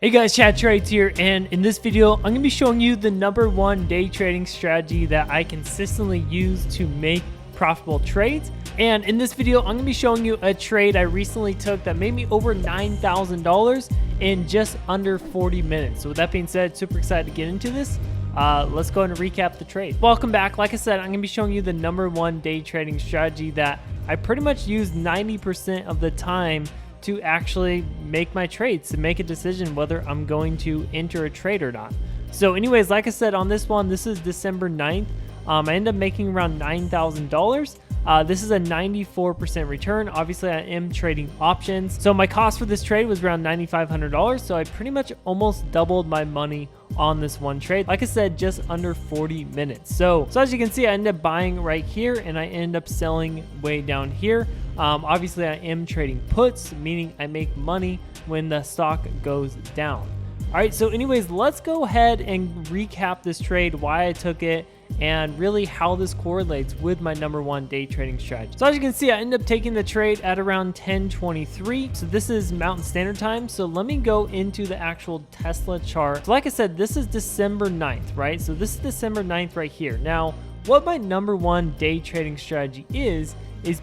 Hey guys, Chad Trades here, and in this video, I'm going to be showing you the #1 day trading strategy that I consistently use to make profitable trades. And in this video, I'm going to be showing you a trade I recently took that made me over $9,000 in just under 40 minutes. So with that being said, super excited to get into this. Let's go ahead and recap the trade. Welcome back. Like I said, I'm going to be showing you the #1 day trading strategy that I pretty much use 90% of the time to actually make my trades, to make a decision whether I'm going to enter a trade or not. So anyways, like I said, on this one, this is December 9th. I ended up making around $9,000. This is a 94% return. Obviously, I am trading options. So my cost for this trade was around $9,500. So I pretty much almost doubled my money on this one trade. Like I said, just under 40 minutes. So as you can see, I ended up buying right here and I ended up selling way down here. Obviously, I am trading puts, meaning I make money when the stock goes down. All right, so anyways, let's go ahead and recap this trade, why I took it, and really how this correlates with my #1 day trading strategy. So as you can see, I ended up taking the trade at around 10:23. So this is Mountain Standard Time. So let me go into the actual Tesla chart. So like I said, this is December 9th, right? So this is December 9th right here. Now, what my #1 day trading strategy is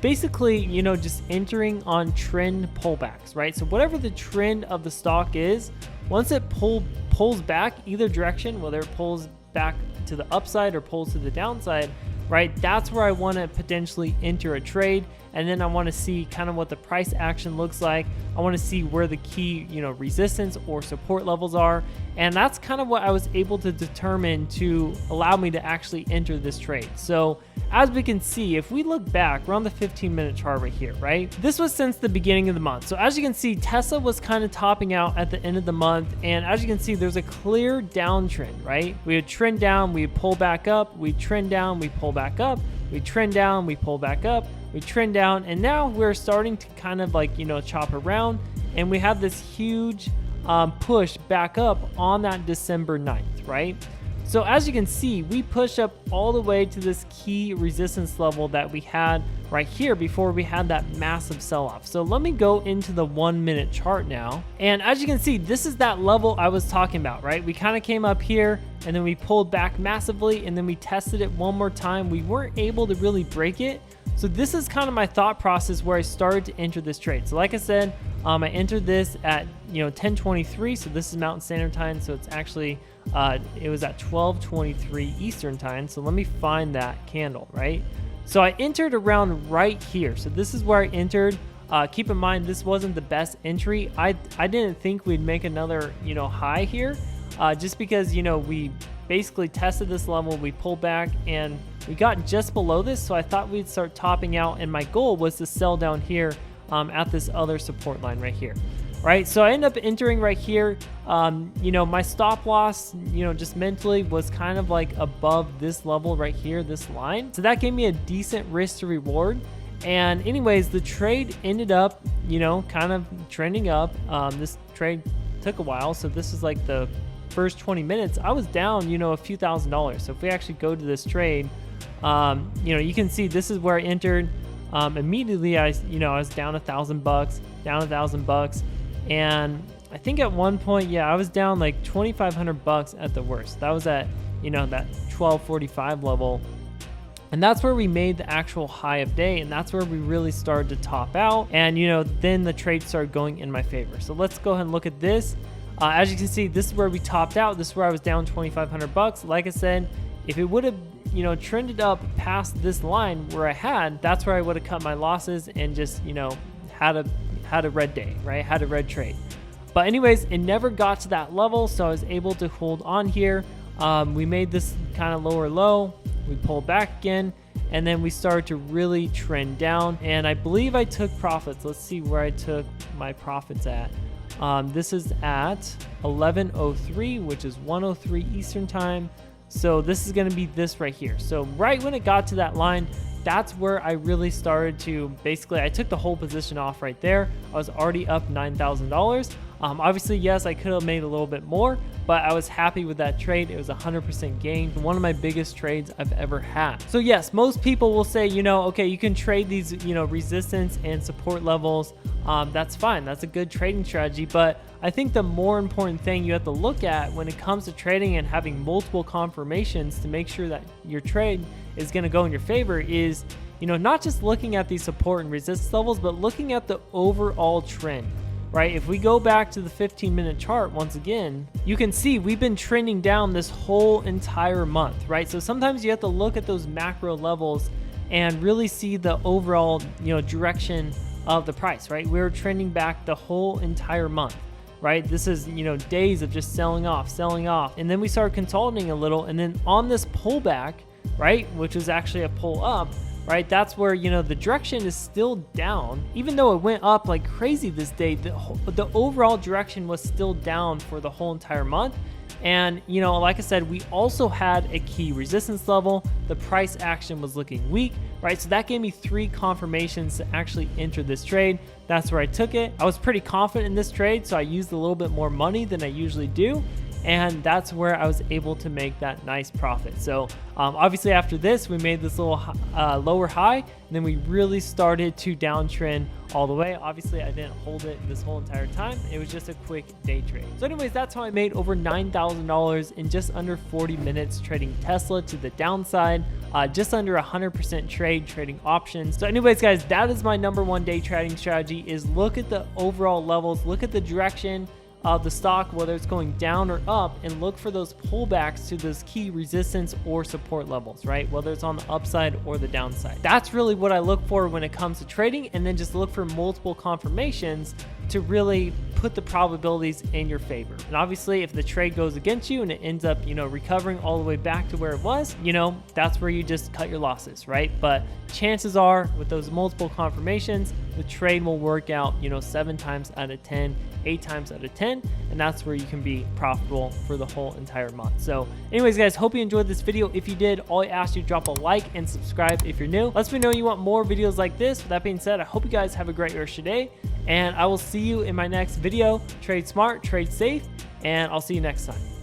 basically, you know, just entering on trend pullbacks, right? So whatever the trend of the stock is, once it pulls back either direction, whether it pulls back to the upside or pulls to the downside, right? That's where I want to potentially enter a trade. And then I want to see kind of what the price action looks like. I want to see where the key, you know, resistance or support levels are. And that's kind of what I was able to determine to allow me to actually enter this trade. So as we can see, if we look back, we're on the 15-minute chart right here, right? This was since the beginning of the month. So as you can see, Tesla was kind of topping out at the end of the month. And as you can see, there's a clear downtrend, right? We would trend down, we pull back up, we trend down, we pull back up, we trend down, we pull back up, we trend down, and now we're starting to kind of like, you know, chop around, and we have this huge push back up on that December 9th, right? So as you can see, we push up all the way to this key resistance level that we had right here before we had that massive sell-off. So let me go into the 1-minute chart now. And as you can see, this is that level I was talking about, right? We kind of came up here and then we pulled back massively and then we tested it one more time. We weren't able to really break it. So this is kind of my thought process where I started to enter this trade. So like I said, I entered this at, you know, 10:23. So this is Mountain Standard Time. So it's actually, it was at 12:23 Eastern Time. So let me find that candle, right? So I entered around right here. So this is where I entered. Keep in mind, this wasn't the best entry. I didn't think we'd make another, you know, high here, just because, you know, we basically tested this level, we pulled back and we got just below this. So I thought we'd start topping out, and my goal was to sell down here at this other support line right here, right? So I ended up entering right here. You know, my stop loss, you know, just mentally was kind of like above this level right here, this line. So that gave me a decent risk to reward. And anyways, the trade ended up, you know, kind of trending up. This trade took a while. So this is like the first 20 minutes. I was down, you know, a few $1,000s. So if we actually go to this trade, you know, you can see this is where I entered. Immediately, I was down $1,000, down $1,000, and I think at one point, yeah, I was down like $2,500 at the worst. That was at, you know, that 1245 level, and that's where we made the actual high of day, and that's where we really started to top out, and you know, then the trade started going in my favor. So let's go ahead and look at this. As you can see, this is where we topped out. This is where I was down $2,500. Like I said, if it would have, you know, trended up past this line where I had, that's where I would have cut my losses and just, you know, had a red day, right? Had a red trade. But anyways, it never got to that level, so I was able to hold on here. We made this kind of lower low, we pulled back again, and then we started to really trend down. And I believe I took profits. Let's see where I took my profits at. This is at 11:03, which is 1:03 Eastern Time. So this is going to be this right here. So right when it got to that line, that's where I really started to, basically, I took the whole position off right there. I was already up $9,000. Obviously, yes, I could have made a little bit more, but I was happy with that trade. It was 100% gain, one of my biggest trades I've ever had. So yes, most people will say, okay, you can trade these, resistance and support levels. That's fine. That's a good trading strategy. But I think the more important thing you have to look at when it comes to trading and having multiple confirmations to make sure that your trade is going to go in your favor is, not just looking at these support and resistance levels, but looking at the overall trend. Right? If we go back to the 15-minute chart once again, you can see we've been trending down this whole entire month, right? So sometimes you have to look at those macro levels and really see the overall, direction of the price, right? We're trending back the whole entire month, right? This is, days of just selling off, and then we started consolidating a little, and then on this pullback, right, which was actually a pull up, right? That's where, the direction is still down. Even though it went up like crazy this day, the overall direction was still down for the whole entire month. And, like I said, we also had a key resistance level. The price action was looking weak, right? So that gave me 3 confirmations to actually enter this trade. That's where I took it. I was pretty confident in this trade, so I used a little bit more money than I usually do. And that's where I was able to make that nice profit. So obviously after this, we made this little lower high, and then we really started to downtrend all the way. Obviously I didn't hold it this whole entire time. It was just a quick day trade. So anyways, that's how I made over $9,000 in just under 40 minutes trading Tesla to the downside, just under 100% trading options. So anyways, guys, that is my #1 day trading strategy, is look at the overall levels, look at the direction of the stock, whether it's going down or up, and look for those pullbacks to those key resistance or support levels, right? Whether it's on the upside or the downside. That's really what I look for when it comes to trading, and then just look for multiple confirmations to really put the probabilities in your favor. And obviously if the trade goes against you and it ends up, recovering all the way back to where it was, that's where you just cut your losses, right? But chances are with those multiple confirmations, the trade will work out, 7 times out of 10, 8 times out of 10, and that's where you can be profitable for the whole entire month. So anyways, guys, hope you enjoyed this video. If you did, all I ask you to drop a like and subscribe if you're new. Let me know you want more videos like this. With that being said, I hope you guys have a great rest of your day, and I will see you in my next video. Trade smart, trade safe, and I'll see you next time.